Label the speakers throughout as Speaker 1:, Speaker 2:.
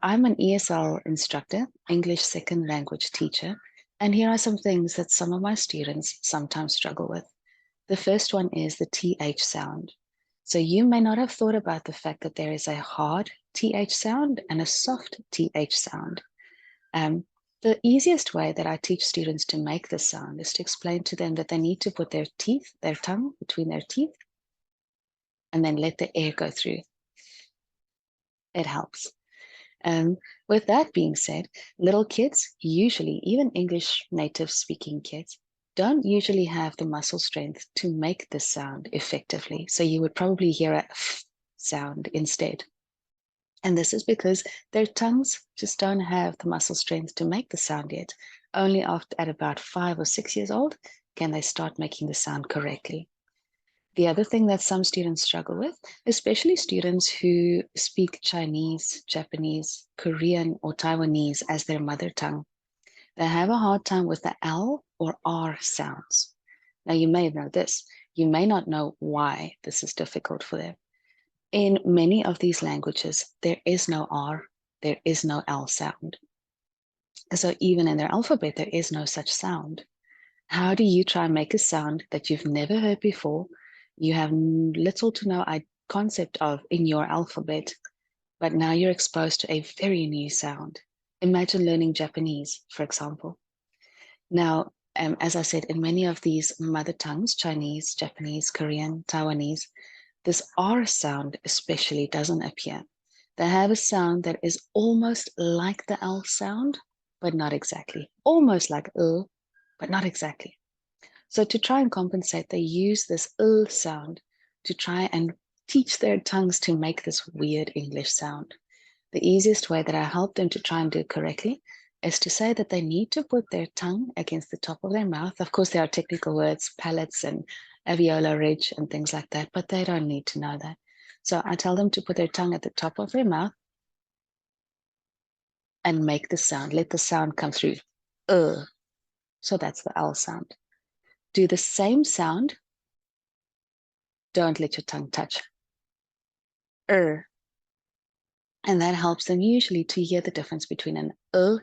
Speaker 1: I'm an ESL instructor, English second language teacher, and here are some things that some of my students sometimes struggle with. The first one is the TH sound. So you may not have thought about the fact that there is a hard TH sound and a soft TH sound. The easiest way that I teach students to make this sound is to explain to them that they need to put their tongue between their teeth, and then let the air go through. It helps. With that being said, little kids, usually even English native speaking kids, don't usually have the muscle strength to make this sound effectively. So you would probably hear a f sound instead. And this is because their tongues just don't have the muscle strength to make the sound yet. Only at about 5 or 6 years old can they start making the sound correctly. The other thing that some students struggle with, especially students who speak Chinese, Japanese, Korean, or Taiwanese as their mother tongue, they have a hard time with the L or R sounds. Now, you may know this. You may not know why this is difficult for them. In many of these languages, there is no R, there is no L sound. So even in their alphabet, there is no such sound. How do you try and make a sound that you've never heard before, you have little to no concept of in your alphabet, but now you're exposed to a very new sound? Imagine learning Japanese, for example. Now, as I said, in many of these mother tongues, Chinese, Japanese, Korean, Taiwanese, this R sound especially doesn't appear. They have a sound that is almost like the L sound, but not exactly. Almost like L, but not exactly. So to try and compensate, they use this L sound to try and teach their tongues to make this weird English sound. The easiest way that I help them to try and do it correctly is to say that they need to put their tongue against the top of their mouth. Of course, there are technical words, palates and alveolar ridge and things like that, but they don't need to know that. So I tell them to put their tongue at the top of their mouth and make the sound. Let the sound come through. So that's the L sound. Do the same sound. Don't let your tongue touch. And that helps them usually to hear the difference between an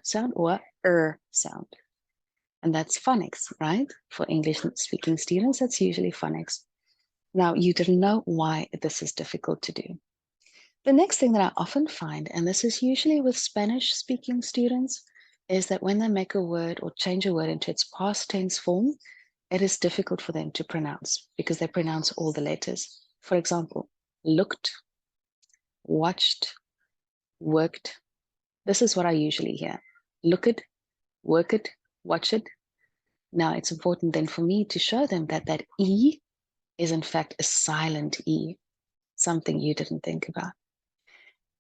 Speaker 1: sound or a sound. And that's phonics, right? For English-speaking students, that's usually phonics. Now, you didn't know why this is difficult to do. The next thing that I often find, and this is usually with Spanish-speaking students, is that when they make a word or change a word into its past tense form, it is difficult for them to pronounce because they pronounce all the letters. For example, looked, watched, worked. This is what I usually hear. Look it, work it, watch it. Now it's important then for me to show them that that E is in fact a silent E, something you didn't think about.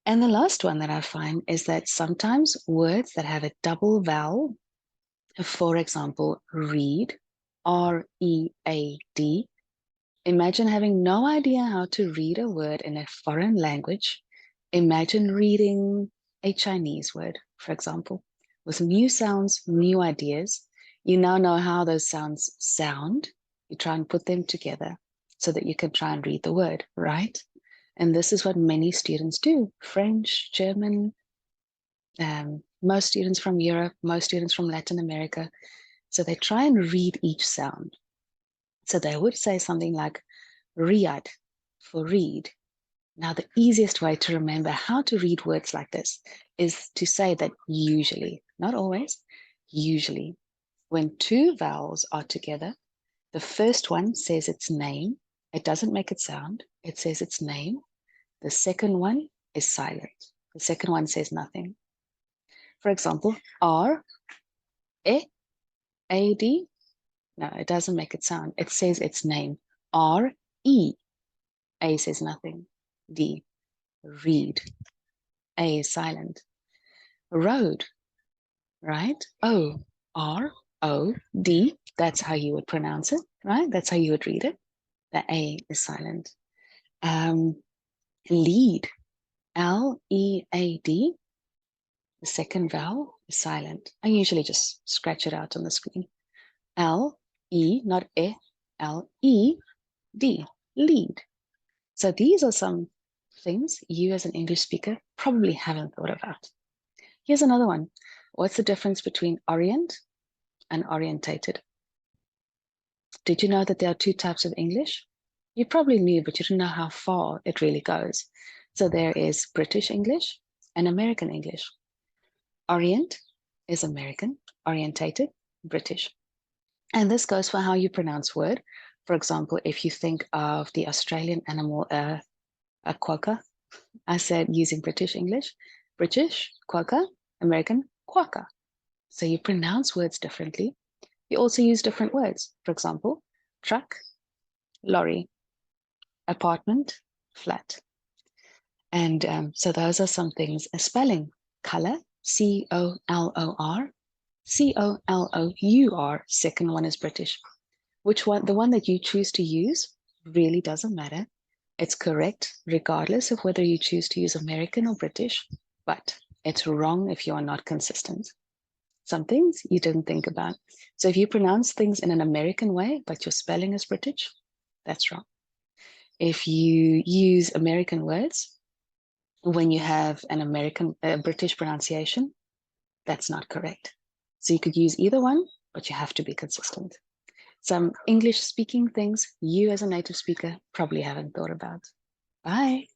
Speaker 1: And the last one that I find is that sometimes words that have a double vowel, for example, read, R-E-A-D, imagine having no idea how to read a word in a foreign language. Imagine reading a Chinese word, for example, with new sounds, new ideas. You now know how those sounds sound. You try and put them together so that you can try and read the word, right? And this is what many students do. French, German, most students from Europe, most students from Latin America. So they try and read each sound. So they would say something like Riyadh for read. Now, the easiest way to remember how to read words like this is to say that usually, not always, usually, when two vowels are together, the first one says its name. It doesn't make it sound. It says its name. The second one is silent. The second one says nothing. For example, R, E, A, D. No, it doesn't make it sound. It says its name. R, E. A says nothing. D, read. A is silent. Road, right? O, R, O, D. That's how you would pronounce it, right? That's how you would read it. The A is silent. Lead, L-E-A-D. The second vowel is silent. I usually just scratch it out on the screen. L-E, not E, L-E-D, lead. So these are some things you as an English speaker probably haven't thought about. Here's another one. What's the difference between orient and orientated? Did you know that there are two types of English? You probably knew, but you didn't know how far it really goes. So there is British English and American English. Orient is American, orientated, British. And this goes for how you pronounce word. For example, if you think of the Australian animal, a quokka, I said using British English, British, quokka, American, quokka. So you pronounce words differently. You also use different words. For example, truck, lorry, apartment, flat. And so those are some things. A spelling, color, C-O-L-O-R, C-O-L-O-U-R. Second one is British. Which one? The one that you choose to use really doesn't matter. It's correct regardless of whether you choose to use American or British, but it's wrong if you are not consistent. Some things you didn't think about. So if you pronounce things in an American way, but your spelling is British, that's wrong. If you use American words when you have an British pronunciation, that's not correct. So you could use either one, but you have to be consistent. Some English speaking things you as a native speaker probably haven't thought about. Bye.